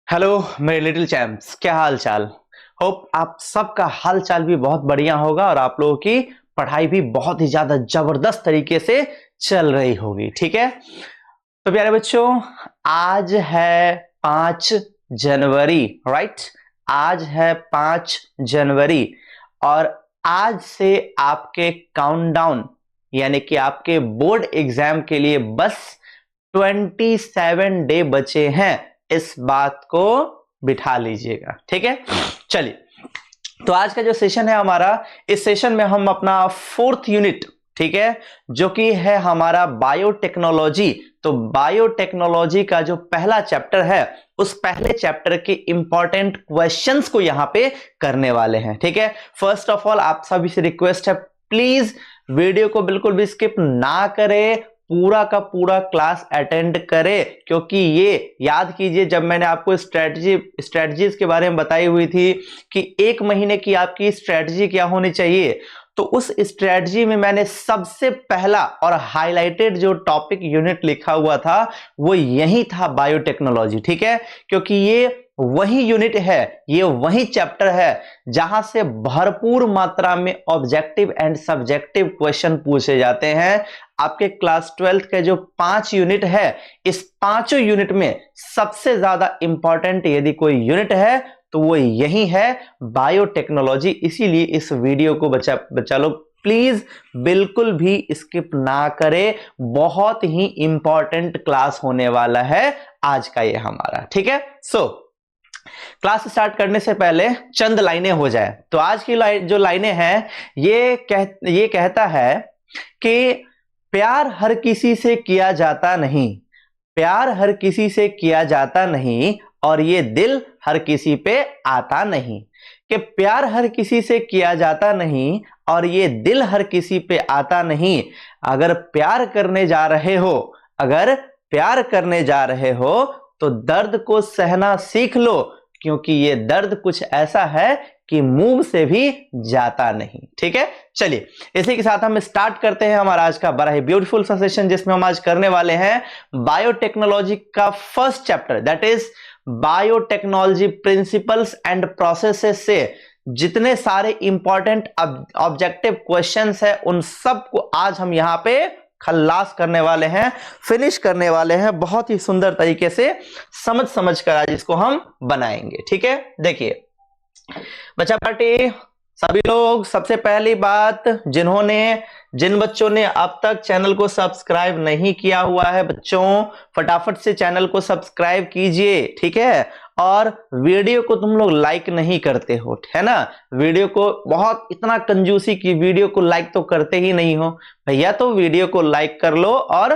Hello मेरे little champs, क्या हाल चाल। होप आप सबका हाल चाल भी बहुत बढ़िया होगा और आप लोगों की पढ़ाई भी बहुत ही ज्यादा जबरदस्त तरीके से चल रही होगी। ठीक है, तो प्यारे बच्चों, आज है 5 जनवरी, राइट। आज है 5 जनवरी और आज से आपके काउंटडाउन यानी कि आपके बोर्ड एग्जाम के लिए बस 27 डे बचे हैं। इस बात को बिठा लीजिएगा, ठीक है। चलिए, तो आज का जो सेशन है हमारा, इस सेशन में हम अपना 4th यूनिट, ठीक है, जो कि है हमारा बायोटेक्नोलॉजी। तो बायोटेक्नोलॉजी का जो पहला चैप्टर है, उस पहले चैप्टर के इंपॉर्टेंट क्वेश्चंस को यहां पे करने वाले हैं, ठीक है। फर्स्ट ऑफ ऑल आप सभी से रिक्वेस्ट है, प्लीज वीडियो को बिल्कुल भी स्किप ना करें, पूरा का पूरा क्लास अटेंड करें, क्योंकि ये याद कीजिए, जब मैंने आपको स्ट्रेटजीज के बारे में बताई हुई थी कि 1 महीने की आपकी स्ट्रेटजी क्या होनी चाहिए, तो उस स्ट्रेटजी में मैंने सबसे पहला और हाईलाइटेड जो टॉपिक यूनिट लिखा हुआ था वो यही था, बायोटेक्नोलॉजी, ठीक है। क्योंकि ये वही यूनिट है, ये वही चैप्टर है जहां से भरपूर मात्रा में ऑब्जेक्टिव एंड सब्जेक्टिव क्वेश्चन पूछे जाते हैं। आपके क्लास 12th के जो 5 यूनिट है, इस 5 यूनिट में सबसे ज्यादा इंपॉर्टेंट यदि कोई यूनिट है तो वो यही है, बायोटेक्नोलॉजी। इसीलिए इस वीडियो को बच्चा लोग प्लीज बिल्कुल भी स्किप ना करें, बहुत ही इंपॉर्टेंट क्लास होने वाला है आज का ये हमारा, ठीक है। क्लास स्टार्ट करने से पहले चंद लाइनें हो जाए। तो आज की जो लाइनें हैं, ये कहता है कि प्यार हर किसी से किया जाता नहीं, प्यार हर किसी से किया जाता नहीं, और ये दिल हर किसी पे आता नहीं। कि प्यार हर किसी से किया जाता नहीं और ये दिल हर किसी पे आता नहीं। अगर प्यार करने जा रहे हो, अगर प्यार करने जा रहे हो तो दर्द को सहना सीख लो, क्योंकि ये दर्द कुछ ऐसा है कि मुंह से भी जाता नहीं, ठीक है। चलिए, इसी के साथ हम स्टार्ट करते हैं हमारा आज का बड़ा ही ब्यूटीफुल सा सेशन, जिसमें हम आज करने वाले हैं बायोटेक्नोलॉजी का first chapter, that is biotechnology principles and processes से जितने सारे इंपॉर्टेंट ऑब्जेक्टिव क्वेश्चंस है, उन सब को आज हम यहां पे खल्लास करने वाले हैं, फिनिश करने वाले हैं। बहुत ही सुंदर तरीके से समझ कर आज इसको हम बनाएंगे, ठीक है। देखिए बच्चा पार्टी, सभी लोग, सबसे पहली बात, जिन बच्चों ने अब तक चैनल को सब्सक्राइब नहीं किया हुआ है, बच्चों फटाफट से चैनल को सब्सक्राइब कीजिए, ठीक है। और वीडियो को तुम लोग लाइक नहीं करते हो, है ना, वीडियो को बहुत इतना कंजूसी की वीडियो को लाइक तो करते ही नहीं हो भैया, तो वीडियो को लाइक कर लो और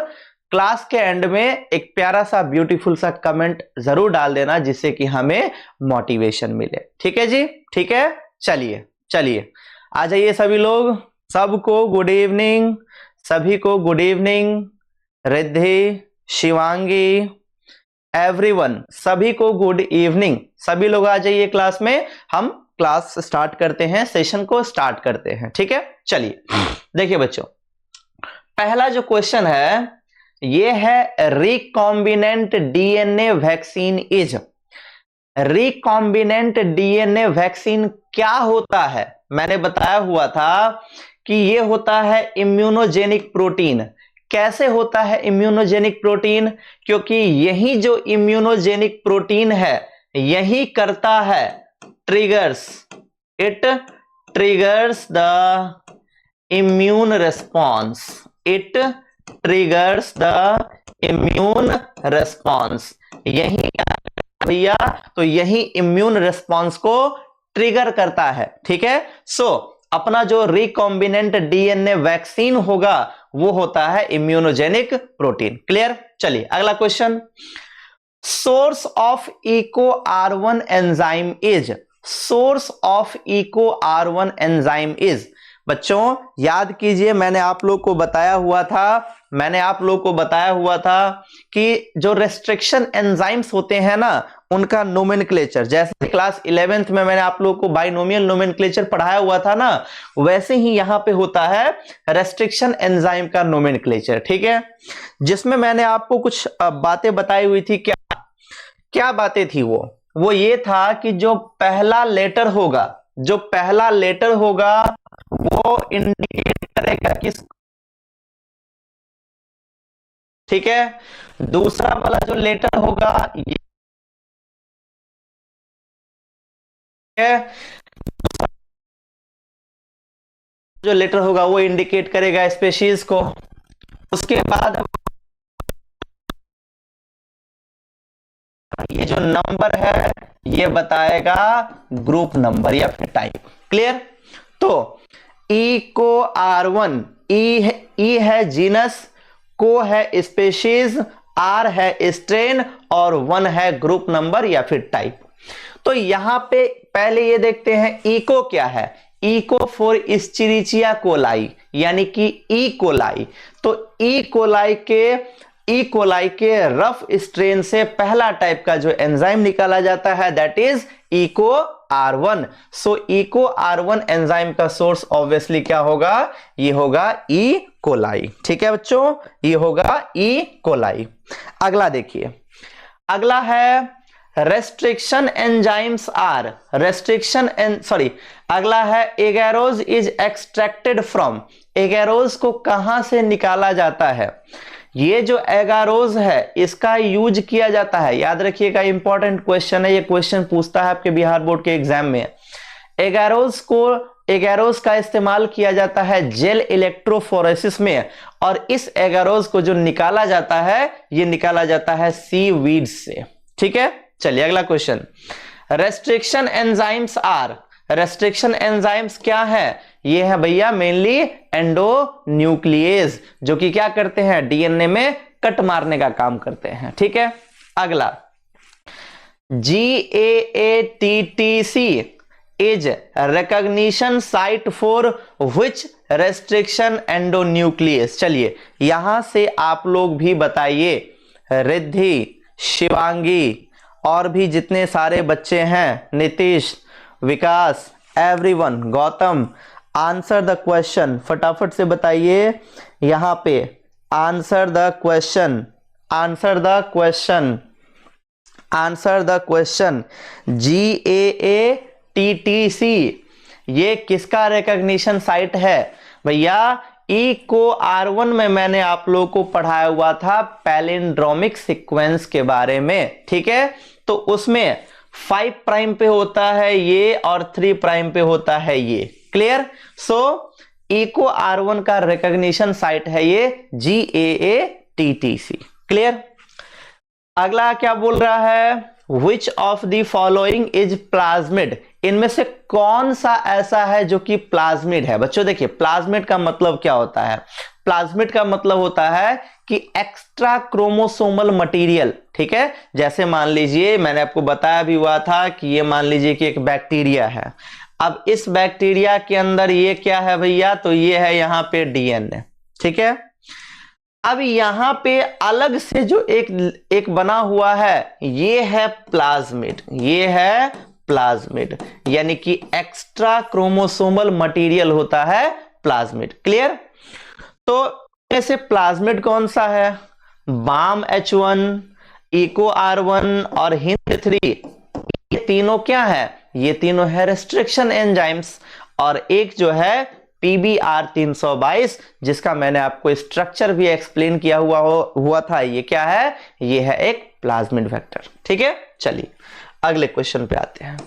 क्लास के एंड में एक प्यारा सा ब्यूटीफुल सा कमेंट जरूर डाल देना, जिससे कि हमें मोटिवेशन मिले, ठीक है जी, ठीक है। चलिए आ जाइए सभी लोग, सबको गुड इवनिंग, सभी को good evening, Riddhi, Shivangi, everyone, सभी को गुड इवनिंग। सभी लोग आ जाइए क्लास में, हम क्लास स्टार्ट करते हैं, सेशन को स्टार्ट करते हैं, ठीक है। चलिए देखिए बच्चों, पहला जो क्वेश्चन है ये है, recombinant DNA vaccine is. Recombinant DNA vaccine क्या होता है? मैंने बताया हुआ था कि ये होता है इम्यूनोजेनिक प्रोटीन। कैसे होता है इम्यूनोजेनिक प्रोटीन? क्योंकि यही जो इम्यूनोजेनिक प्रोटीन है, यही करता है triggers, it triggers the immune response, it triggers the immune response. यही भैया, तो यही इम्यून रेस्पॉन्स को ट्रिगर करता है, ठीक है। अपना जो रिकॉम्बिनेंट डीएनए वैक्सीन होगा वो होता है इम्यूनोजेनिक प्रोटीन। क्लियर? चलिए अगला question, source of Eco R1 enzyme is. Source of Eco R1 enzyme is. बच्चों याद कीजिए, मैंने आप लोग को बताया हुआ था कि जो रेस्ट्रिक्शन एंजाइम्स होते हैं ना, उनका नोमेनक्लेचर, जैसे क्लास 11th में मैंने आप लोग को बाइनोमियल नोमेनक्लेचर पढ़ाया हुआ था ना, वैसे ही यहां पे होता है रेस्ट्रिक्शन एंजाइम का नोमेनक्लेचर, ठीक है। जिसमें मैंने आपको कुछ बातें बताई हुई थी। क्या बातें थी वो? वो ये था कि जो पहला लेटर होगा वो इंडिकेट करेगा किस, ठीक है। दूसरा वाला जो लेटर होगा ये है, जो लेटर होगा वो इंडिकेट करेगा स्पीशीज को। उसके बाद ये जो नंबर है ये बताएगा ग्रुप नंबर या फिर टाइप। क्लियर? तो ई को R1, ई है जीनस, को है स्पेशीज, आर है स्ट्रेन और 1 है ग्रुप नंबर या फिर टाइप। तो यहां पे पहले ये देखते हैं इको क्या है। इको फॉर इस्चेरिचिया कोलाई, यानी कि ई कोलाई। तो ई कोलाई के रफ स्ट्रेन से पहला टाइप का जो एंजाइम निकाला जाता है that is Eco R1। So Eco R1 enzyme का सोर्स ऑब्वियसली क्या होगा? ये होगा ई कोलाई। ठीक है बच्चों, ये होगा ई कोलाई। अगला देखिए, अगला है रेस्ट्रिक्शन एंजाइम्स आर अगला है agarose is extracted from. Agarose को कहां से निकाला जाता है? ये जो एगारोज है इसका यूज किया जाता है, याद रखिएगा इंपॉर्टेंट क्वेश्चन है, ये क्वेश्चन पूछता है आपके बिहार बोर्ड के एग्जाम में। एगारोज का इस्तेमाल किया जाता है जेल इलेक्ट्रोफोरेसिस में, और इस एगारोज को जो निकाला जाता है ये निकाला जाता है सी वीड से। ठीक है, चलिए अगला question. Restriction enzymes are, restriction enzymes क्या है? ये है भैया मेनली एंडोन्यूक्लिएज, जो कि क्या करते हैं? डीएनए में कट मारने का काम करते हैं। ठीक है, अगला GAATTC is recognition site for which restriction endonuclease. चलिए यहां से आप लोग भी बताइए, रिद्धि, शिवांगी और भी जितने सारे बच्चे हैं, Nitish, Vikas, everyone, Gautam, answer the question. फटाफट से बताइए यहां पे, answer the question, answer the question, answer the question. GAATTC ये किसका रिकॉग्निशन साइट है भैया? ई को R1 में मैंने आप लोगों को पढ़ाया हुआ था पैलिंड्रोमिक सीक्वेंस के बारे में। ठीक है, तो उसमें 5 प्राइम पे होता है ये और 3 प्राइम पे होता है ये। क्लियर? सो इको R1 का रिकॉग्निशन साइट है ये GAATTC। क्लियर? अगला क्या बोल रहा है? Which of the following is plasmid? इनमें से कौन सा ऐसा है जो कि प्लाज्मिड है? बच्चों देखिए, प्लाज्मिड का मतलब क्या होता है? प्लाज्मिड का मतलब होता है कि एक्स्ट्रा क्रोमोसोमल मटेरियल। ठीक है, जैसे मान लीजिए मैंने आपको बताया भी हुआ था कि ये मान लीजिए कि एक बैक्टीरिया है। अब इस बैक्टीरिया के अंदर ये क्या है भैया? तो ये है यहां पे डीएनए। ठीक है, अब यहां पे अलग से जो एक बना हुआ है ये है प्लाज्मिड, ये है प्लाज्मिड, यानी कि एक्स्ट्रा क्रोमोसोमल मटेरियल होता है प्लाज्मिड। क्लियर? तो ऐसे प्लाज्मिड कौन सा है? बाम H1, इको R1 और हिंद 3, ये तीनों क्या है? ये तीनों है रेस्ट्रिक्शन एंजाइम्स। और एक जो है PBR 322 जिसका मैंने आपको स्ट्रक्चर भी एक्सप्लेन किया हुआ था, ये क्या है? ये है एक प्लाज्मिड वेक्टर। ठीक है, चलिए अगले क्वेश्चन पे आते हैं,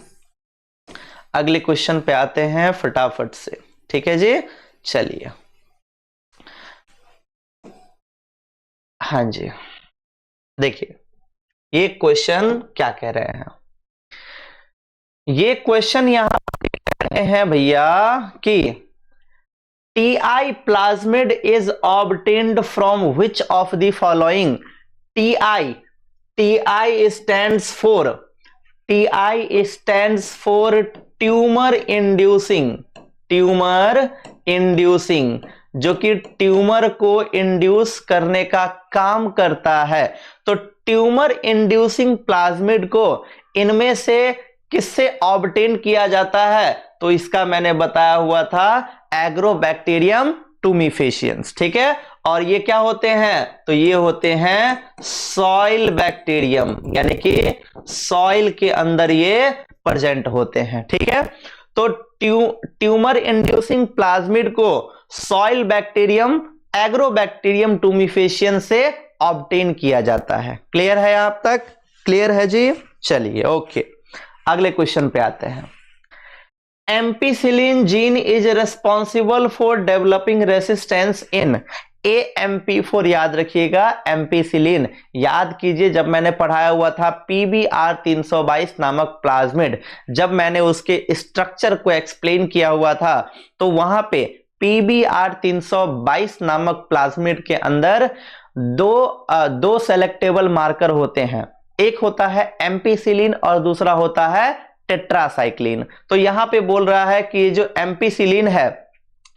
अगले क्वेश्चन पे आते हैं फटाफट से। ठीक है जी, चलिए। हाँ जी, देखिए ये क्वेश्चन क्या कह रहे हैं? ये क्वेश्चन यहां कह रहे हैं भैया कि Ti plasmid is obtained from which of the following? TI stands for tumor inducing, जो कि ट्यूमर को इंड्यूस करने का काम करता है। तो ट्यूमर इंड्यूसिंग प्लाज्मिड को इनमें से किससे ऑब्टेन किया जाता है? तो इसका मैंने बताया हुआ था एग्रोबैक्टीरियम टूमीफेशियंस। ठीक है, और ये क्या होते हैं? तो ये होते हैं सॉइल बैक्टीरियम, यानी कि सॉइल के अंदर ये प्रेजेंट होते हैं। ठीक है, तो ट्यूमर इंड्यूसिंग प्लाज्मिड को सॉइल बैक्टीरियम एग्रोबैक्टीरियम टूमिफेशियन से ऑब्टेन किया जाता है। क्लियर है आप तक? क्लियर है जी? चलिए ओके, अगले क्वेश्चन पे आते हैं। Ampicillin gene is responsible for developing resistance in AMP4। याद रखिएगा, एम्पीसिलिन याद कीजिए, जब मैंने पढ़ाया हुआ था PBR 322 नामक प्लाज्मिड, जब मैंने उसके स्ट्रक्चर को एक्सप्लेन किया हुआ था, तो वहां पे PBR 322 नामक प्लाज्मिड के अंदर दो सेलेक्टेबल मार्कर होते हैं। एक होता है एम्पीसिलिन और दूसरा होता है टेट्रासाइक्लिन। तो यहां पे बोल रहा है कि जो एम्पीसिलिन है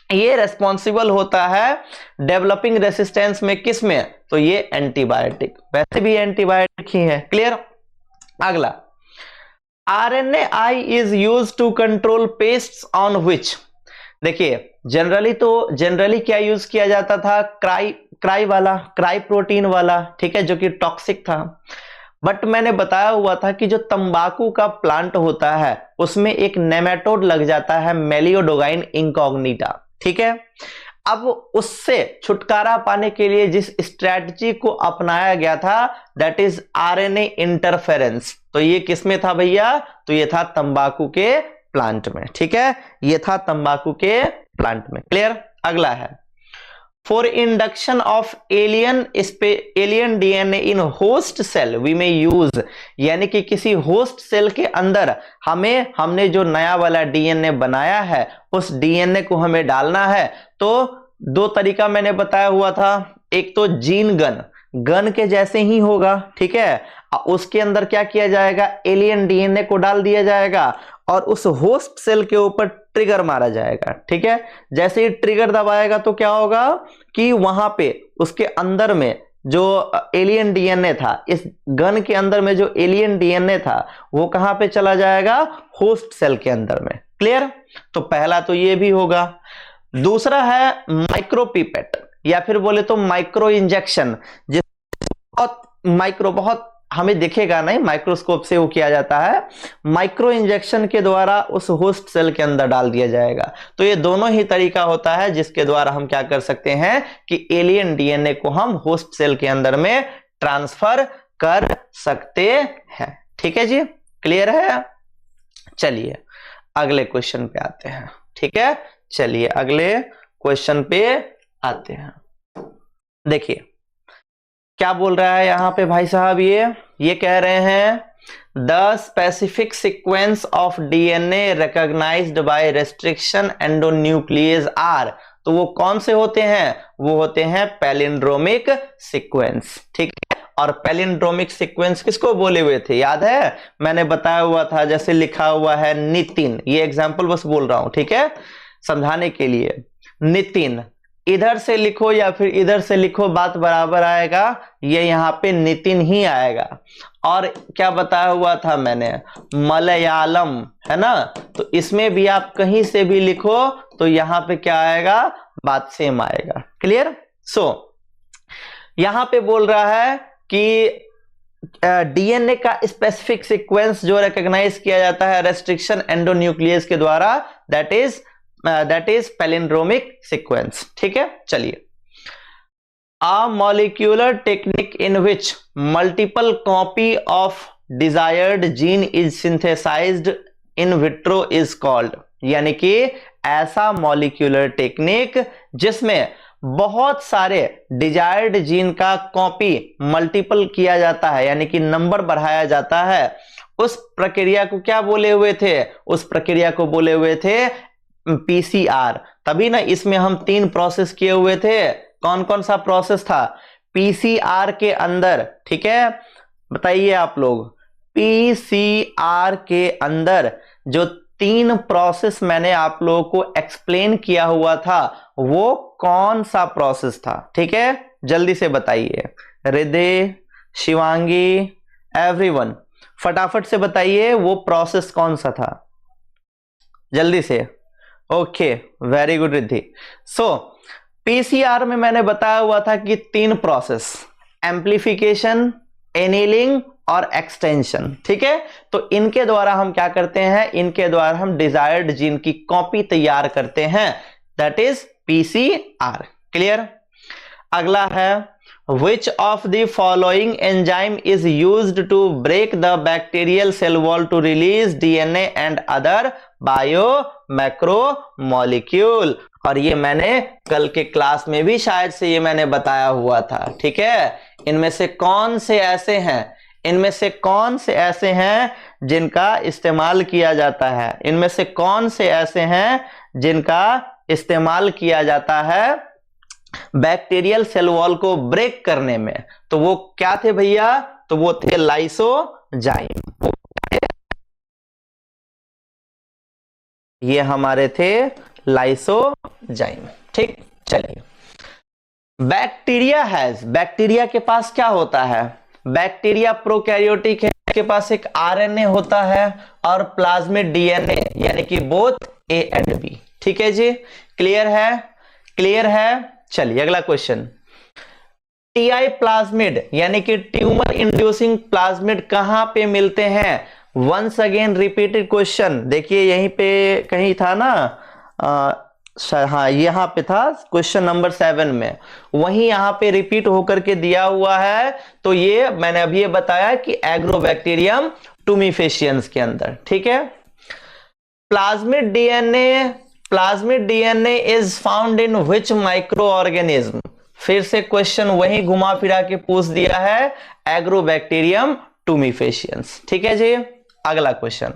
ये रेस्पॉन्सिबल होता है डेवलपिंग रेसिस्टेंस में, किस में? तो ये एंटीबायोटिक, वैसे भी एंटीबायोटिक ही है। क्लियर? अगला, RNAi is used to control pests on which. देखिए जनरली क्या यूज किया जाता था? क्राई प्रोटीन वाला, ठीक है, जो कि टॉक्सिक था। बट मैंने बताया हुआ था कि जो तंबाकू का प्लांट होता है उसमें एक नेमेटोड लग जाता है, मेलियोडोगाइन इनकॉग्निटा। ठीक है, अब उससे छुटकारा पाने के लिए जिस स्ट्रेटजी को अपनाया गया था दैट इज RNA इंटरफेरेंस। तो ये किसमें था भैया? तो ये था तंबाकू के प्लांट में। ठीक है, ये था तंबाकू के प्लांट में। क्लियर? अगला है, for induction of alien DNA in host cell we may use. यानी कि किसी होस्ट सेल के अंदर हमने जो नया वाला DNA बनाया है उस DNA को हमें डालना है। तो दो तरीका मैंने बताया हुआ था, एक तो जीन गन के जैसे ही होगा। ठीक है, उसके अंदर क्या किया जाएगा? एलियन DNA को डाल दिया जाएगा और उस होस्ट सेल के ऊपर ट्रिगर मारा जाएगा। ठीक है, जैसे ही ट्रिगर दबाएगा तो क्या होगा कि वहां पे उसके अंदर में जो एलियन DNA था, इस गन के अंदर में जो एलियन DNA था वो कहां पे चला जाएगा? होस्ट सेल के अंदर में। क्लियर? तो पहला तो ये भी होगा। दूसरा है माइक्रोपिपेट या फिर बोले तो माइक्रो इंजेक्शन, जिस बहुत हमें दिखेगा नहीं, माइक्रोस्कोप से वो किया जाता है। माइक्रो इंजेक्शन के द्वारा उस होस्ट सेल के अंदर डाल दिया जाएगा। तो ये दोनों ही तरीका होता है जिसके द्वारा हम क्या कर सकते हैं कि एलियन DNA को हम होस्ट सेल के अंदर में ट्रांसफर कर सकते हैं। ठीक है जी? क्लियर है? चलिए अगले क्वेश्चन पे आते हैं। ठीक है, चलिए अगले क्वेश्चन पे आते हैं। देखिए क्या बोल रहा है यहां पे भाई साहब, ये कह रहे हैं the specific sequence of DNA recognised by restriction endonuclease are. तो वो कौन से होते हैं? वो होते हैं पैलिंड्रोमिक सीक्वेंस। ठीक है, और पैलिंड्रोमिक सीक्वेंस किसको बोले हुए थे? याद है, मैंने बताया हुआ था, जैसे लिखा हुआ है नितिन, ये एग्जाम्पल बस बोल रहा हूं, ठीक है, समझाने के लिए। नितिन इधर से लिखो या फिर इधर से लिखो, बात बराबर आएगा, ये यहां पे नितिन ही आएगा। और क्या बताया हुआ था मैंने? मलयालम, है ना? तो इसमें भी आप कहीं से भी लिखो तो यहां पे क्या आएगा? बात सेम आएगा। क्लियर? सो यहां पे बोल रहा है कि DNA का स्पेसिफिक सीक्वेंस जो रिकॉग्नाइज किया जाता है रेस्ट्रिक्शन एंडोन्यूक्लियस के द्वारा, दैट इज पैलिंड्रोमिक सीक्वेंस। ठीक है, चलिए। A molecular technique in which multiple copy of desired gene is synthesized in vitro is called। यानी कि ऐसा मॉलिक्यूलर टेक्निक जिसमें बहुत सारे डिजायर्ड जीन का कॉपी मल्टीपल किया जाता है, यानी कि नंबर बढ़ाया जाता है, उस प्रक्रिया को क्या बोले हुए थे? उस प्रक्रिया को बोले हुए थे PCR। तभी ना इसमें हम 3 प्रोसेस किए हुए थे। कौन कौन सा प्रोसेस था PCR के अंदर? ठीक है, बताइए आप लोग, PCR के अंदर जो 3 प्रोसेस मैंने आप लोगों को एक्सप्लेन किया हुआ था वो कौन सा प्रोसेस था? ठीक है, जल्दी से बताइए, हृदय, शिवांगी, एवरीवन फटाफट से बताइए वो प्रोसेस कौन सा था, जल्दी से। Okay, very good Riddhi. So PCR में मैंने बताया हुआ था कि 3 प्रोसेस, एम्प्लीफिकेशन, एनीलिंग और एक्सटेंशन, ठीक है। तो इनके द्वारा हम क्या करते हैं, इनके द्वारा हम डिजायर्ड जीन की कॉपी तैयार करते हैं, दैट इज पीसीआर। क्लियर। अगला है which of the following enzyme is used to break the bacterial cell wall to release DNA and other बायोमैक्रोमोलिक्यूल। और ये मैंने कल के क्लास में भी शायद से ये मैंने बताया हुआ था, ठीक है। इनमें से कौन से ऐसे हैं, इनमें से कौन से ऐसे हैं जिनका इस्तेमाल किया जाता है, इनमें से कौन से ऐसे हैं जिनका इस्तेमाल किया जाता है बैक्टीरियल सेल वॉल को ब्रेक करने में। तो वो क्या थे भैया, तो वो थे लाइसोजाइम, ये हमारे थे लाइसोजाइम, ठीक। चलिए, बैक्टीरिया हैज, बैक्टीरिया के पास क्या होता है, बैक्टीरिया प्रोकैरियोटिक है, के पास एक आरएनए होता है और प्लाज्मिड डीएनए, यानी कि बोथ ए एंड बी, ठीक है जी। क्लियर है, क्लियर है। चलिए अगला क्वेश्चन, टीआई प्लाज्मिड यानी कि ट्यूमर इंड्यूसिंग प्लाज्मिड कहां पे मिलते हैं। वंस अगेन रिपीटेड क्वेश्चन, देखिए यहीं पे कहीं था ना, हाँ यहां पे था क्वेश्चन नंबर 7 में, वहीं यहां पे रिपीट होकर के दिया हुआ है। तो ये मैंने अभी ये बताया कि एग्रोबैक्टीरियम टूमीफेशियंस के अंदर, ठीक है। Plasmid DNA is found in which micro organism. फिर से क्वेश्चन वही घुमा फिरा के पूछ दिया है, एग्रोबैक्टीरियम टूमीफेशियंस, ठीक है जी। अगला क्वेश्चन,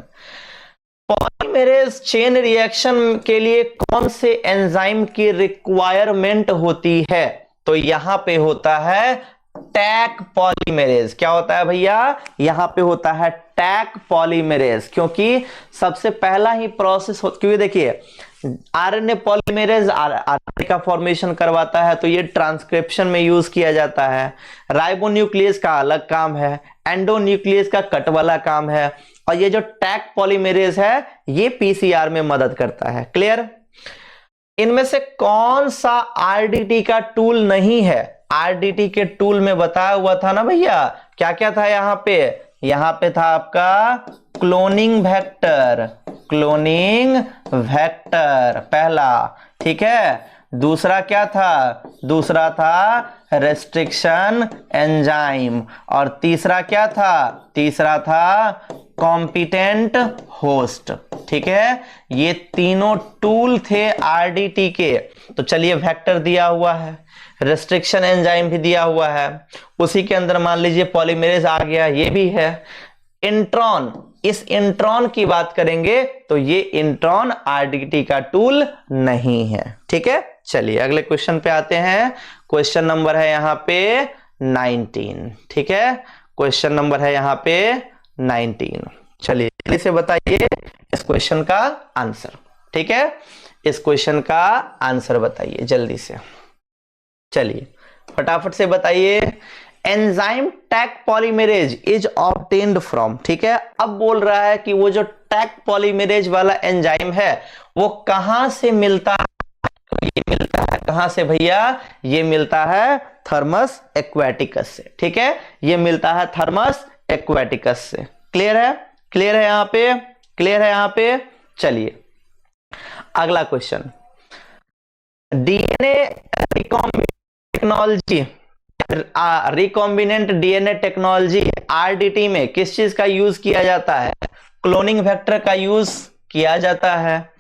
पॉलीमेरेज चेन रिएक्शन के लिए कौन से एंजाइम की रिक्वायरमेंट होती है। तो यहां पे होता है टैक पॉलीमेरेज। क्या होता है भैया, यहां पे होता है टैक पॉलीमेरेज, क्योंकि सबसे पहला ही प्रोसेस क्योंकि देखिए आरएनए पॉलीमेरेज आरएनए का फॉर्मेशन करवाता है, तो ये ट्रांसक्रिप्शन में यूज किया जाता है। राइबोन्यूक्लियस का अलग काम है, एंडोन्यूक्लियस का कट वाला काम है, और ये जो टैक पॉलीमेरेज है ये पीसीआर में मदद करता है। क्लियर। इनमें से कौन सा आरडीटी का टूल नहीं है, आरडीटी के टूल में बताया हुआ था ना भैया, क्या क्या था यहाँ पे था आपका क्लोनिंग वेक्टर, क्लोनिंग वेक्टर पहला, ठीक है। दूसरा क्या था, दूसरा था रेस्ट्रिक्शन एंजाइम, और तीसरा क्या था, तीसरा था कॉम्पिटेंट होस्ट, ठीक है। ये तीनों टूल थे आरडीटी के। तो चलिए वेक्टर दिया हुआ है, रेस्ट्रिक्शन एंजाइम भी दिया हुआ है, उसी के अंदर मान लीजिए पॉलीमेरेज आ गया, ये भी है। इंट्रॉन, इस इंट्रॉन की बात करेंगे तो ये इंट्रॉन आरडीटी का टूल नहीं है, ठीक है। चलिए अगले क्वेश्चन पे आते हैं। क्वेश्चन नंबर है यहाँ पे 19, ठीक है। क्वेश्चन नंबर है यहाँ पे 19। चलिए जल्दी से बताइए इस क्वेश्चन का आंसर, ठीक है। इस क्वेश्चन का आंसर बताइए जल्दी से, चलिए फटाफट से बताइए। Enzyme Taq polymerase is obtained from, ठीक है। अब बोल रहा है कि वो जो टैक पॉलीमेरेज वाला एंजाइम है वो कहां से मिलता है, ये मिलता है कहां से भैया, ये मिलता है थर्मस एक्वाटिकस से, ठीक है। ये मिलता है थर्मस एक्वाटिकस से। क्लियर है, क्लियर है यहाँ पे, क्लियर है यहाँ पे। चलिए अगला question, DNA technology, recombinant DNA technology RDT में किस चीज का यूज किया जाता है, क्लोनिंग वेक्टर का यूज किया जाता है,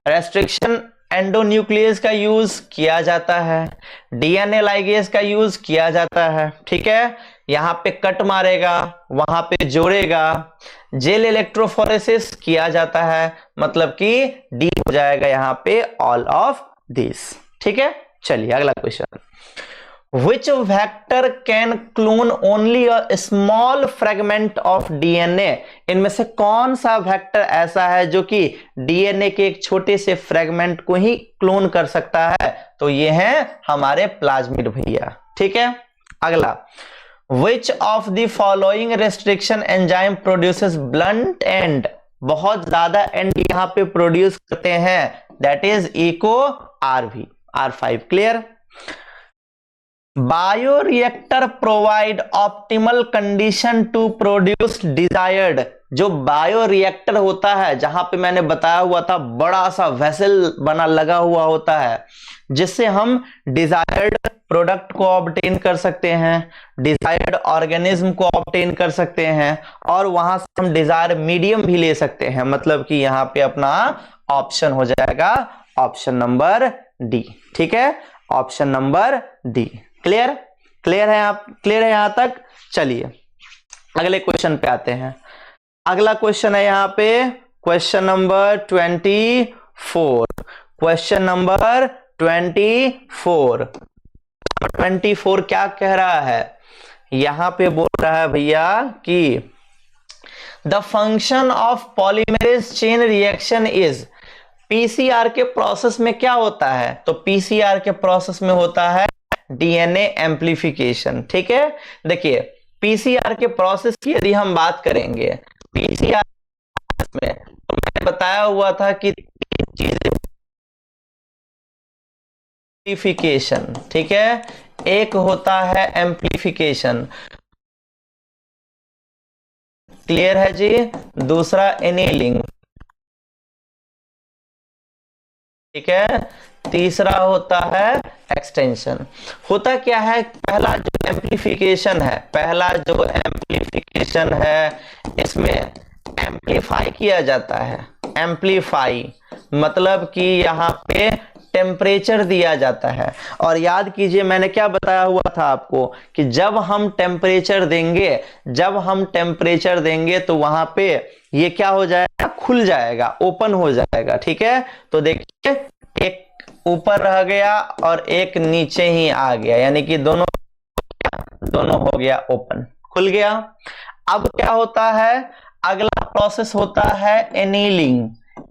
रेस्ट्रिक्शन एंडोन्यूक्लियस का यूज किया जाता है, डीएनए लाइगेज का यूज किया जाता है, ठीक है। यहां पे कट मारेगा, वहां पे जोड़ेगा, जेल इलेक्ट्रोफोरेसिस किया जाता है, मतलब कि डी हो जाएगा यहां पे ऑल ऑफ दिस, ठीक है। चलिए अगला question, Which vector can clone only a small fragment of DNA? इनमें से कौन सा वेक्टर ऐसा है जो कि डीएनए के एक छोटे से फ्रेगमेंट को ही क्लोन कर सकता है, तो ये है हमारे प्लाज्मिड भैया, ठीक है। अगला, Which of the following restriction enzyme produces blunt end? बहुत ज्यादा एंड यहां पे प्रोड्यूस करते हैं, that is Eco RV R5। Clear. Bioreactor provide optimal condition to produce desired. जो बायोरिएक्टर होता है, जहां पे मैंने बताया हुआ था बड़ा सा वेसल बना लगा हुआ होता है, जिससे हम डिजायर्ड प्रोडक्ट को ऑब्टेन कर सकते हैं, डिजायर्ड ऑर्गेनिज्म को ऑब्टेन कर सकते हैं, और वहां से हम डिजायर्ड मीडियम भी ले सकते हैं। मतलब कि यहां पे अपना ऑप्शन हो जाएगा ऑप्शन नंबर डी। ठीक है, option number D. Clear? Clear है? आप क्लियर है यहां तक? चलिए अगले क्वेश्चन पे आते हैं। अगला क्वेश्चन है यहां पे क्वेश्चन नंबर 24। क्वेश्चन नंबर 24 क्या कह रहा है? यहां पे बोल रहा है भैया कि the function of polymerase chain reaction is. PCR के प्रोसेस में क्या होता है? तो पीसीआर के प्रोसेस में होता है डीएनए एम्प्लीफिकेशन। ठीक है, देखिए पीसीआर के प्रोसेस की यदि हम बात करेंगे, पीसीआर में तो मैंने बताया हुआ था कि चीजें, एम्प्लीफिकेशन, ठीक है, एक होता है एम्प्लीफिकेशन, क्लियर है जी, दूसरा एनीलिंग, ठीक है, तीसरा होता है एक्सटेंशन। होता क्या है, पहला जो एम्प्लीफिकेशन है, इसमें एम्प्लीफाई किया जाता है। एम्प्लीफाई मतलब कि यहाँ पे टेम्परेचर दिया जाता है। और याद कीजिए मैंने क्या बताया हुआ था आपको कि जब हम टेम्परेचर देंगे तो वहां पे ये क्या हो जाएगा, खुल जाएगा, ओपन हो जाएगा। ठीक है, तो देखिए एक ऊपर रह गया और एक नीचे ही आ गया, यानी कि दोनों हो गया ओपन, खुल गया। अब क्या होता है, अगला प्रोसेस होता है एनीलिंग।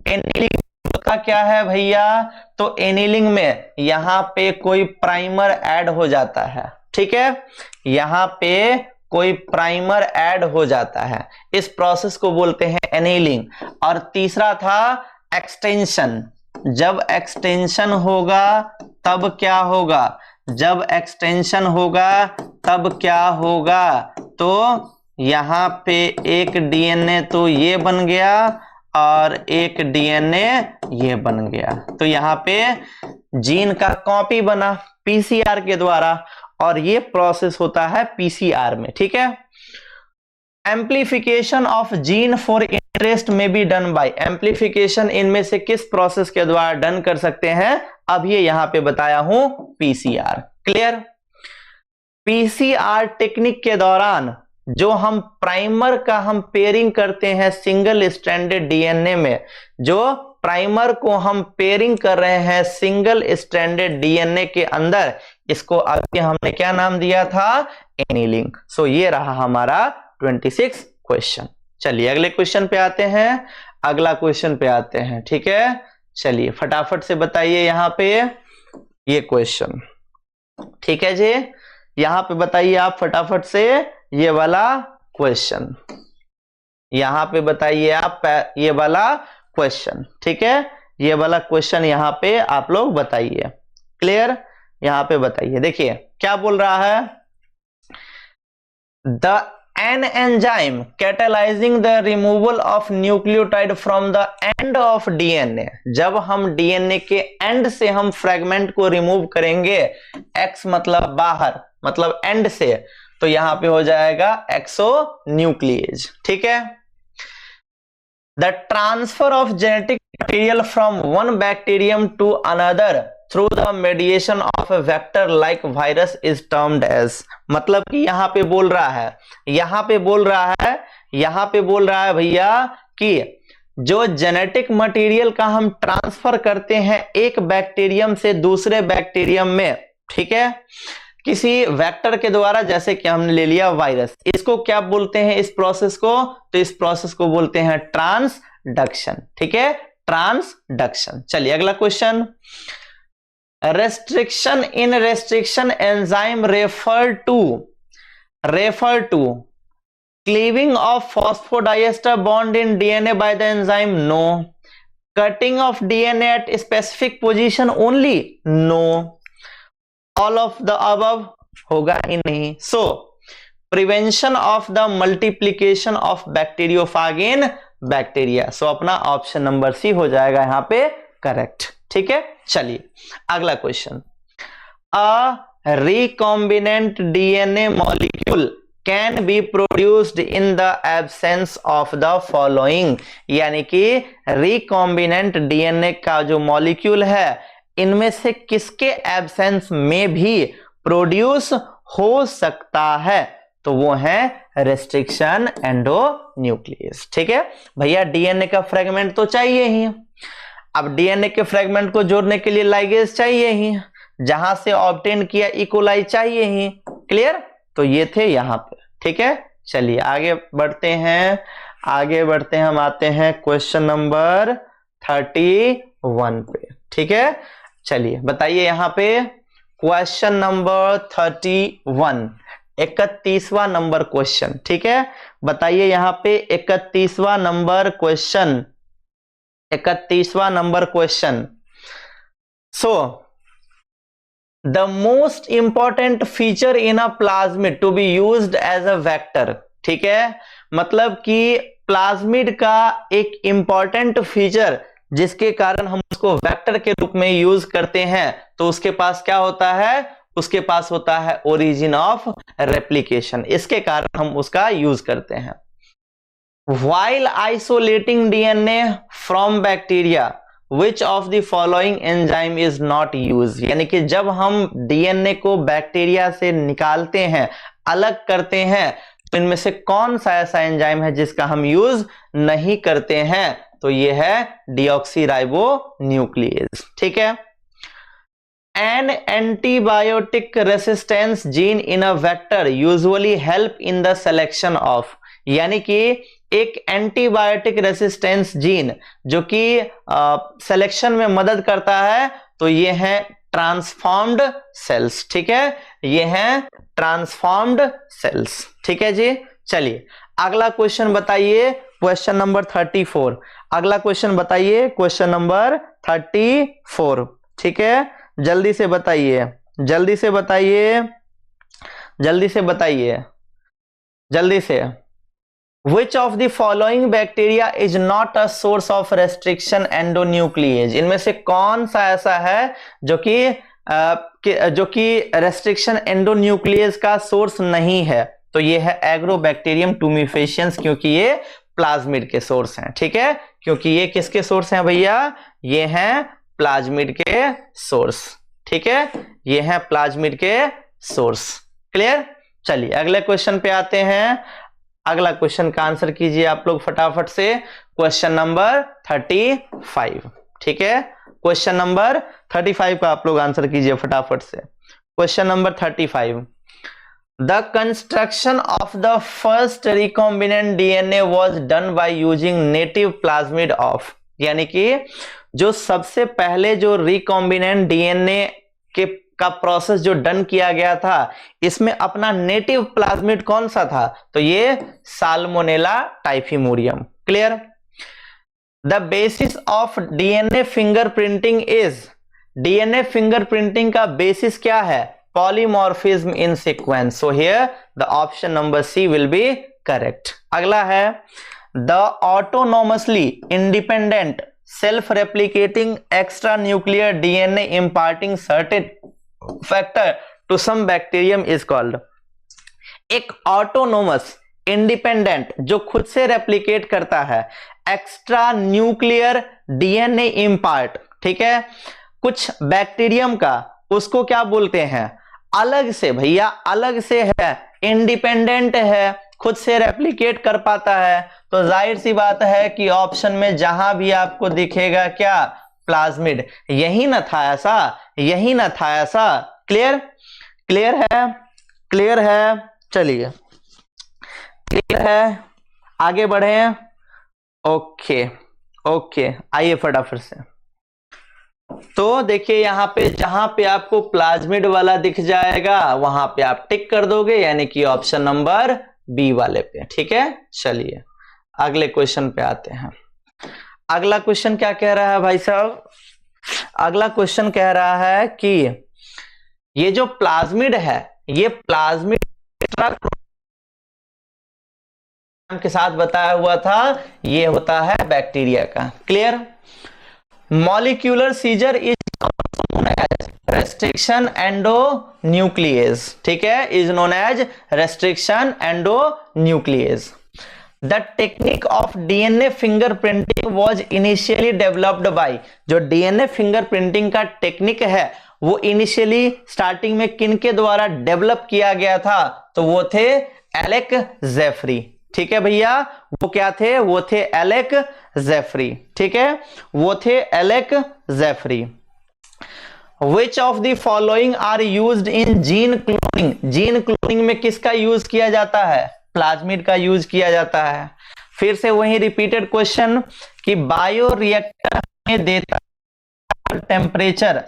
एनीलिंग का क्या है भैया, तो एनीलिंग में यहां पे कोई प्राइमर ऐड हो जाता है। ठीक है, यहां पे कोई प्राइमर ऐड हो जाता है, इस प्रोसेस को बोलते हैं एनीलिंग। और तीसरा था एक्सटेंशन। जब एक्सटेंशन होगा तब क्या होगा, तो यहां पे एक डीएनए तो ये बन गया और एक डीएनए ये बन गया, तो यहां पे जीन का कॉपी बना पीसीआर के द्वारा, और ये प्रोसेस होता है पीसीआर में। ठीक है, amplification of gene for interest में बी डन बाय। एम्प्लीफिकेशन इनमें से किस प्रोसेस के द्वारा डन कर सकते हैं, अब ये यहां पे बताया हूं पीसीआर। क्लियर? पीसीआर टेक्निक के दौरान जो हम प्राइमर का हम पेयरिंग करते हैं सिंगल स्ट्रैंडेड डीएनए में, जो प्राइमर को हम पेयरिंग कर रहे हैं सिंगल स्ट्रैंडेड डीएनए के अंदर, इसको आगे हमने क्या नाम दिया था, एनीलिंग। सो ये रहा हमारा 26 क्वेश्चन। चलिए अगले क्वेश्चन पे आते हैं। ठीक है, चलिए फटाफट से बताइए यहाँ पे ये क्वेश्चन। ठीक है जी, यहां पे बताइए आप फटाफट से ये वाला क्वेश्चन, यहां पे बताइए आप ये वाला क्वेश्चन। ठीक है, ये वाला क्वेश्चन यहां पे आप लोग बताइए। क्लियर? यहां पे बताइए, देखिए क्या बोल रहा है, the an enzyme catalyzing the removal of nucleotide from the end of DNA। जब हम डीएनए के एंड से हम फ्रेगमेंट को रिमूव करेंगे, एक्स मतलब बाहर, मतलब एंड से, तो यहां पे हो जाएगा एक्सोन्यूक्लिएज। ठीक है, the transfer of genetic material from one bacterium to another through the mediation of a vector like virus is termed as. मतलब कि यहां पे बोल रहा है भैया कि जो जेनेटिक मटेरियल का हम ट्रांसफर करते हैं एक बैक्टीरियम से दूसरे बैक्टीरियम में, ठीक है, किसी वेक्टर के द्वारा, जैसे कि हमने ले लिया वायरस, इसको क्या बोलते हैं इस प्रोसेस को, तो इस प्रोसेस को बोलते हैं ट्रांसडक्शन। ठीक है, ट्रांसडक्शन। चलिए अगला question, restriction in restriction enzyme refer to cleaving of phosphodiester bond in DNA by the enzyme, no. Cutting of DNA at specific position only, no. All of the above, होगा ही नहीं। So prevention of the multiplication of bacteriophage in bacteria. So अपना option number सी हो जाएगा यहां पे correct. ठीक है, चलिए अगला question. A recombinant DNA molecule can be produced in the absence of the following. यानी कि रिकॉम्बिनेंट डीएनए का जो मॉलिक्यूल है इनमें से किसके एब्सेंस में भी प्रोड्यूस हो सकता है? तो वो है रेस्ट्रिक्शन एंडोन्यूक्लियस। ठीक है भैया, डीएनए का फ्रेगमेंट तो चाहिए ही। अब डीएनए के फ्रेगमेंट को जोड़ने के लिए लाइगेज चाहिए ही, जहां से ऑब्टेन किया इकोलाई चाहिए ही। क्लियर? तो ये थे यहां पे। ठीक है, चलिए आगे बढ़ते हैं, हम आते हैं क्वेश्चन नंबर 31 पे। ठीक है, चलिए बताइए यहां पे क्वेश्चन नंबर 31, 31वां नंबर क्वेश्चन। ठीक है, बताइए यहां पे 31वां नंबर क्वेश्चन, 31वां number question. So the most important feature in a plasmid to be used as a vector. ठीक है, मतलब कि प्लाज्मिड का एक इंपॉर्टेंट फीचर जिसके कारण हम उसको वेक्टर के रूप में यूज करते हैं, तो उसके पास क्या होता है? उसके पास होता है ओरिजिन ऑफ रेप्लिकेशन। इसके कारण हम उसका यूज करते हैं। While isolating DNA from bacteria, which of the following enzyme is not used? यानी कि जब हम डीएनए को बैक्टीरिया से निकालते हैं, अलग करते हैं, तो इनमें से कौन सा ऐसा एंजाइम है जिसका हम यूज नहीं करते हैं? तो ये है डीऑक्सीराइबोन्यूक्लियेज। ठीक है, An antibiotic resistance gene in a vector usually help in the selection of। यानी कि एक एंटीबायोटिक रेसिस्टेंस जीन जो कि सिलेक्शन में मदद करता है, तो ये है ट्रांसफॉर्म्ड सेल्स। ठीक है, ये हैं ट्रांसफॉर्म्ड सेल्स। ठीक है जी, चलिए अगला क्वेश्चन बताइए, क्वेश्चन नंबर 34। अगला क्वेश्चन बताइए, क्वेश्चन नंबर 34। ठीक है, जल्दी से बताइए, जल्दी से बताइए, जल्दी से बताइए, जल्दी से। Which of the following bacteria is not a source of restriction endonuclease? इनमें से कौन सा ऐसा है जो कि रेस्ट्रिक्शन एंडोन्यूक्लियस का सोर्स नहीं है? तो ये है एग्रोबैक्टीरियम टूमिफेशियंस, क्योंकि ये प्लाज्मिड के सोर्स हैं। ठीक है, क्योंकि ये किसके सोर्स हैं भैया? ये हैं प्लाज्मिड के सोर्स। ठीक है, ये हैं प्लाज्मिड के सोर्स। क्लियर? चलिए अगले क्वेश्चन पे आते हैं। अगला क्वेश्चन का आंसर कीजिए आप लोग फटाफट से, क्वेश्चन नंबर 35। ठीक है, क्वेश्चन नंबर 35 का आप लोग आंसर कीजिए फटाफट से। Question number 35, the construction of the first recombinant DNA was done by using native plasmid of. यानी कि जो सबसे पहले जो रिकॉम्बिनेंट डीएनए का प्रोसेस जो डन किया गया था, इसमें अपना नेटिव प्लाज्मिड कौन सा था? तो ये salmonella typhimurium. Clear? The basis of DNA fingerprinting is, DNA fingerprinting का बेसिस क्या है? Polymorphism in sequence. So here the option number C will be correct. अगला है, the autonomously independent self replicating extra nuclear DNA imparting certain factor to some bacterium is called. एक autonomous independent जो खुद से replicate करता है extra nuclear DNA इंपार्ट, ठीक है, कुछ बैक्टीरियम का, उसको क्या बोलते हैं? अलग से भैया, अलग से है, इंडिपेंडेंट है, खुद से रेप्लिकेट कर पाता है। तो जाहिर सी बात है कि ऑप्शन में जहां भी आपको दिखेगा क्या? प्लाज्मिड। यही ना था ऐसा, यही ना था ऐसा। क्लियर? क्लियर है? क्लियर है? चलिए क्लियर है, आगे बढ़े। ओके ओके, आइए फटाफट से। तो देखिए यहां पे जहां पे आपको प्लाज्मिड वाला दिख जाएगा वहां पे आप टिक कर दोगे, यानी कि ऑप्शन नंबर बी वाले पे। ठीक है, चलिए अगले क्वेश्चन पे आते हैं। अगला क्वेश्चन क्या कह रहा है भाई साहब? अगला क्वेश्चन कह रहा है कि ये जो प्लाज्मिड है ये प्लाज्मिड के साथ बताया हुआ था, ये होता है बैक्टीरिया का। Clear? Molecular scissor is restriction endonuclease, ठीक है, is known as restriction endonuclease. The technique of DNA fingerprinting was initially developed by, जो डीएनए फिंगरप्रिंटिंग का टेक्निक है वो इनिशियली स्टार्टिंग में किनके द्वारा डेवलप किया गया था? तो वो थे एलेक जेफरी। ठीक है भैया, वो क्या थे? वो थे एलेक जेफरी। ठीक है, वो थे Alec Jeffrey. Which of the following are used in gene cloning? Gene cloning में किसका यूज किया जाता है? प्लाज्मिड का यूज किया जाता है। फिर से वही रिपीटेड क्वेश्चन कि बायो रिएक्टर में देता टेम्परेचर,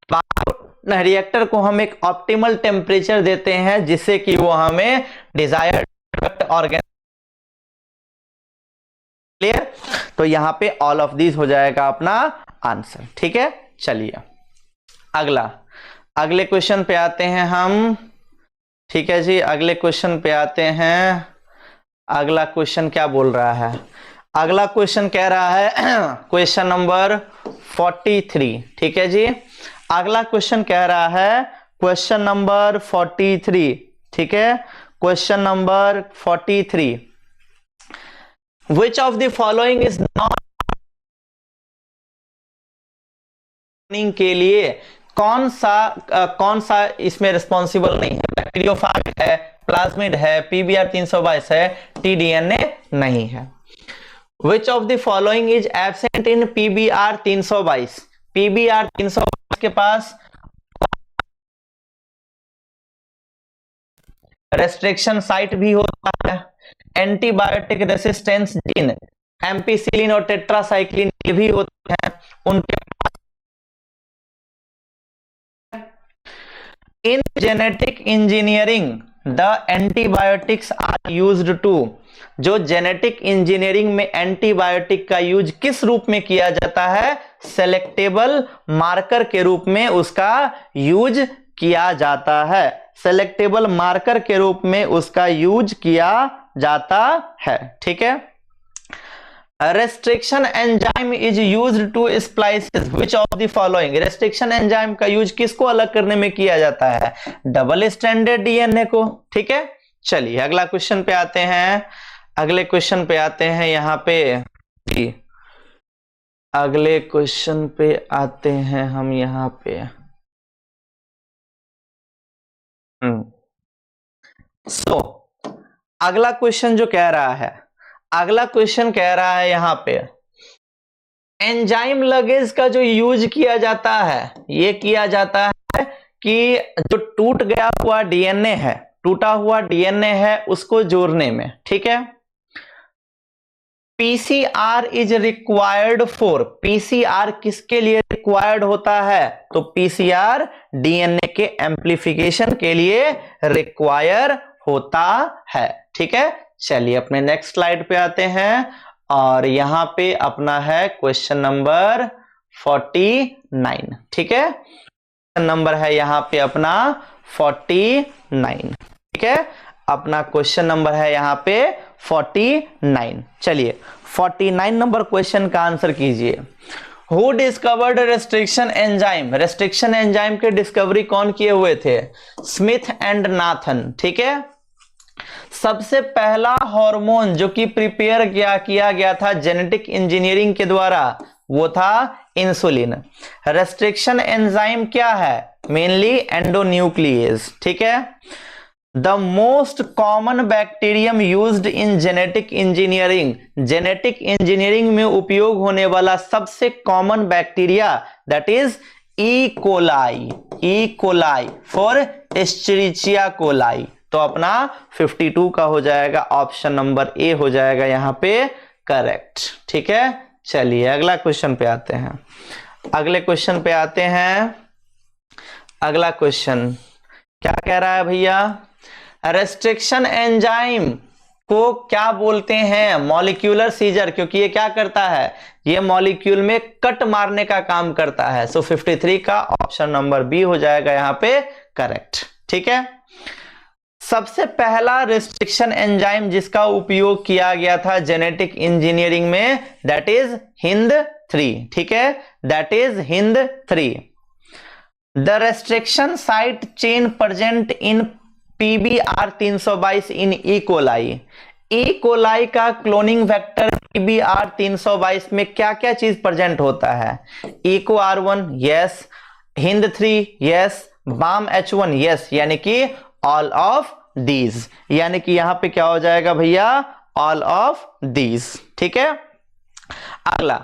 बायो रिएक्टर को हम एक ऑप्टिमल टेम्परेचर देते हैं जिससे कि वो हमें डिजायर्ड ऑर्गेन। क्लियर? तो यहां पे ऑल ऑफ दीज हो जाएगा अपना आंसर। ठीक है, चलिए अगले क्वेश्चन पे आते हैं हम। ठीक है जी, अगले क्वेश्चन पे आते हैं। अगला क्वेश्चन क्या बोल रहा है? अगला क्वेश्चन कह रहा है क्वेश्चन नंबर 43। ठीक है जी, अगला क्वेश्चन कह रहा है क्वेश्चन नंबर 43। ठीक है, question number 43, which of the following is not के लिए कौन सा इसमें रिस्पॉन्सिबल नहीं है? बैक्टीरियोफाज है, प्लाज्मिड है, पीबीआर 322 है, टीडीएनए नहीं है। विच of the following is absent in PBR 322? PBR 322 के पास रेस्ट्रिक्शन साइट भी होता है, एंटीबायोटिक रेसिस्टेंस जीन, एम्पिसिलिन और टेट्रासाइक्लिन ये भी होते हैं उनके। In genetic engineering, the antibiotics are used to, जो जेनेटिक इंजीनियरिंग में एंटीबायोटिक का यूज किस रूप में किया जाता है? सेलेक्टेबल मार्कर के रूप में उसका यूज किया जाता है। सेलेक्टेबल मार्कर के रूप में उसका यूज किया जाता है। ठीक है, restriction enzyme is used to splices which of the following? Restriction enzyme का यूज किसको अलग करने में किया जाता है? डबल स्ट्रैंडेड डीएनए को। ठीक है, चलिए अगला क्वेश्चन पे आते हैं। अगले क्वेश्चन पे आते हैं यहां पे, अगले क्वेश्चन पे आते हैं हम यहां पे। अगला क्वेश्चन जो कह रहा है, अगला क्वेश्चन कह रहा है यहां पे एंजाइम लगेज का जो यूज किया जाता है, ये किया जाता है कि जो टूट गया हुआ डीएनए है, टूटा हुआ डीएनए है उसको जोड़ने में। ठीक है, PCR is required for, PCR किसके लिए रिक्वायर्ड होता है? तो पीसीआर डीएनए के एम्प्लीफिकेशन के लिए रिक्वायर होता है। ठीक है, चलिए अपने नेक्स्ट स्लाइड पे आते हैं और यहां पे अपना है क्वेश्चन नंबर 49। ठीक है, क्वेश्चन नंबर है यहां पे अपना 49। ठीक है, अपना क्वेश्चन नंबर है यहां पे 49। चलिए 49 नंबर क्वेश्चन का आंसर कीजिए। Who discovered restriction enzyme? Restriction enzyme के डिस्कवरी कौन किए हुए थे? Smith and Nathan. ठीक है, सबसे पहला हार्मोन जो कि प्रिपेयर किया गया था जेनेटिक इंजीनियरिंग के द्वारा वो था इंसुलिन। रेस्ट्रिक्शन एंजाइम क्या है? Mainly endonuclease. ठीक है, the most common bacterium used in genetic engineering, genetic engineering में उपयोग होने वाला सबसे common bacteria that is E coli, E coli for Escherichia coli. तो अपना 52 का हो जाएगा, ऑप्शन नंबर ए हो जाएगा यहां पे करेक्ट। ठीक है, चलिए अगला क्वेश्चन पे आते हैं। अगले क्वेश्चन पे आते हैं। अगला क्वेश्चन क्या कह रहा है भैया? रेस्ट्रिक्शन एंजाइम को क्या बोलते हैं? मॉलिक्यूलर सीजर, क्योंकि ये क्या करता है? ये मॉलिक्यूल में कट मारने का काम करता है। सो 53 का ऑप्शन नंबर बी हो जाएगा यहां पे करेक्ट। ठीक है, सबसे पहला रिस्ट्रिक्शन एंजाइम जिसका उपयोग किया गया था जेनेटिक इंजीनियरिंग में, दैट इज HindIII, ठीक है, that is HindIII। The restriction site chain present in PBR 322 in E coli का क्लोनिंग वेक्टर PBR 322 में क्या क्या चीज प्रेजेंट होता है? Eco R1 yes, HindIII yes, Bam H1 yes, यानी कि ऑल ऑफ दीज, यानी कि यहां पे क्या हो जाएगा भैया, ऑल ऑफ दीज, ठीक है। अगला,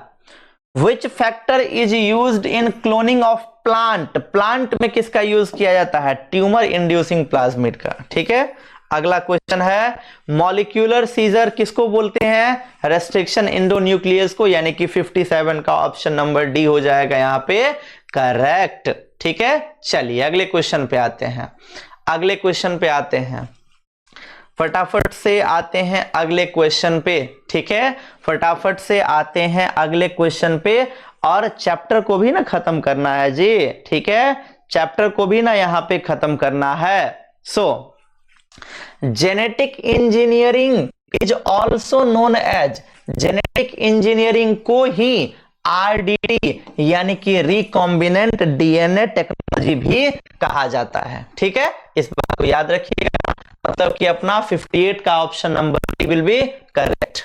which factor is used in cloning of plant में किसका यूज किया जाता है? ट्यूमर इंड्यूसिंग प्लाज्मिड का, ठीक है। अगला क्वेश्चन है, मॉलिक्यूलर सीजर किसको बोलते हैं? रेस्ट्रिक्शन एंडोन्यूक्लियस को, यानी कि 57 का ऑप्शन नंबर डी हो जाएगा यहां पे करेक्ट, ठीक है। चलिए अगले क्वेश्चन पे आते हैं, अगले क्वेश्चन पे आते हैं, फटाफट से आते हैं अगले क्वेश्चन पे, ठीक है, फटाफट से आते हैं अगले क्वेश्चन पे। और चैप्टर को भी ना खत्म करना है जी, ठीक है, चैप्टर को भी ना यहां पे खत्म करना है। So genetic engineering is also known as, genetic engineering को ही RDT यानी कि रिकॉम्बिनेंट DNA टेक्नोलॉजी भी कहा जाता है, ठीक है, इस बात को याद रखिएगा। मतलब कि अपना 58 का option number will be correct.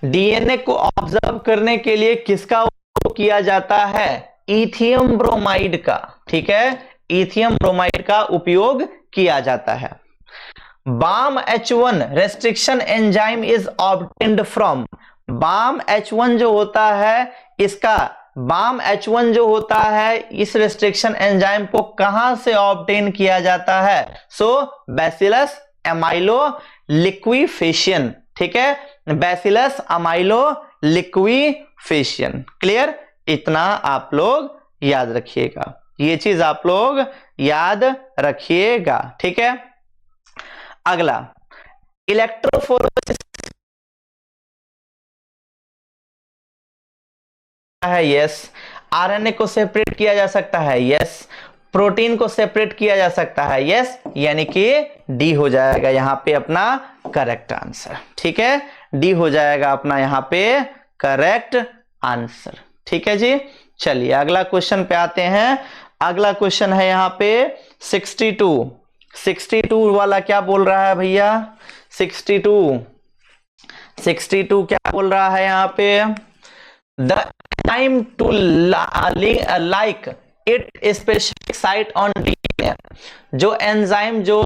DNA को ऑब्जर्व करने के लिए किसका उपयोग किया जाता है? इथियम ब्रोमाइड का, ठीक है, इथियम ब्रोमाइड का उपयोग किया जाता है। Bam H1 restriction enzyme is obtained from, Bam H1 जो होता है, इसका बाम H1 जो होता है, इस रेस्ट्रिक्शन एंजाइम को कहां से ऑब्टेन किया जाता है? सो बैसिलस अमाइलो लिक्विफेशियन, ठीक है, बैसिलस अमाइलो लिक्विफेशियन। क्लियर? इतना आप लोग याद रखिएगा, ये चीज आप लोग याद रखिएगा, ठीक है। अगला, इलेक्ट्रोफोरेसिस है, यस। RNA को सेपरेट किया जा सकता है, यस। प्रोटीन को सेपरेट किया जा सकता है, यस, यानी कि डी हो जाएगा यहां पे अपना करेक्ट आंसर, ठीक है, डी हो जाएगा अपना यहां पे करेक्ट आंसर, ठीक है जी। चलिए अगला क्वेश्चन पे आते हैं, अगला क्वेश्चन है यहां पे 62 वाला क्या बोल रहा है भैया? 62 क्या बोल रहा है यहां पे? The time to like it specific site on DNA, जो एंजाइम जो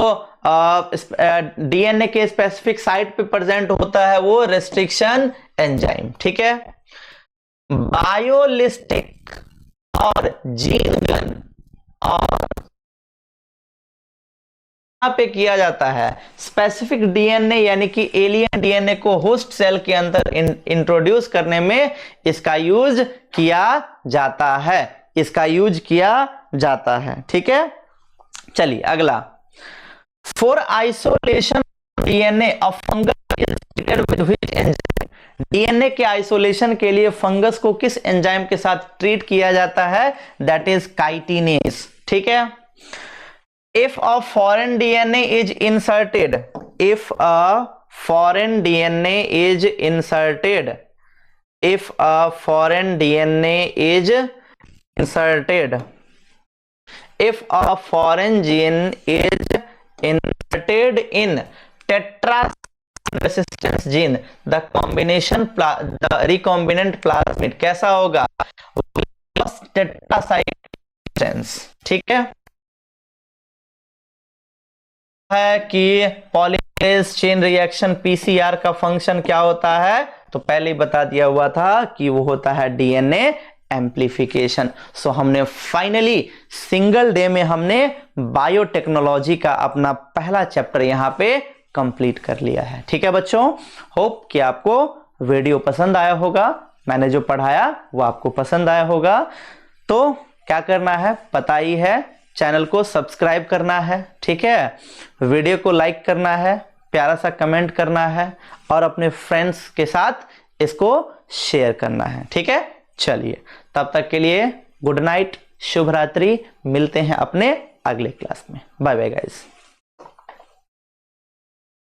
DNA के स्पेसिफिक साइट पे प्रेजेंट होता है वो रेस्ट्रिक्शन एंजाइम, ठीक है। बायोलिस्टिक और जीन गन और पे किया जाता है स्पेसिफिक DNA यानी कि एलियन DNA को होस्ट सेल के अंदर इंट्रोड्यूस करने में इसका यूज किया जाता है, इसका यूज किया जाता है, ठीक है। चलिए अगला, for isolation DNA of fungus is treated with which enzyme, DNA के आइसोलेशन के लिए फंगस को किस एंजाइम के साथ ट्रीट किया जाता है? दैट इज काइटिनेज, ठीक है। If a foreign DNA is inserted, if a foreign DNA is inserted, if a foreign DNA is inserted, if a foreign gene is inserted in tetraresistance gene, the recombinant plasmid कैसा होगा? tetracyclines, ठीक है। है कि polymerase chain reaction PCR का function क्या होता है? तो पहले ही बता दिया हुआ था कि वो होता है DNA एम्प्लीफिकेशन। सो हमने फाइनली सिंगल डे में हमने बायोटेक्नोलॉजी का अपना पहला चैप्टर यहां पे कंप्लीट कर लिया है, ठीक है बच्चों। होप कि आपको वीडियो पसंद आया होगा, मैंने जो पढ़ाया वो आपको पसंद आया होगा। तो क्या करना है पता ही है, चैनल को सब्सक्राइब करना है, ठीक है, वीडियो को लाइक करना है, प्यारा सा कमेंट करना है और अपने फ्रेंड्स के साथ इसको शेयर करना है, ठीक है। चलिए तब तक के लिए गुड नाइट, शुभ रात्रि, मिलते हैं अपने अगले क्लास में। Bye bye guys.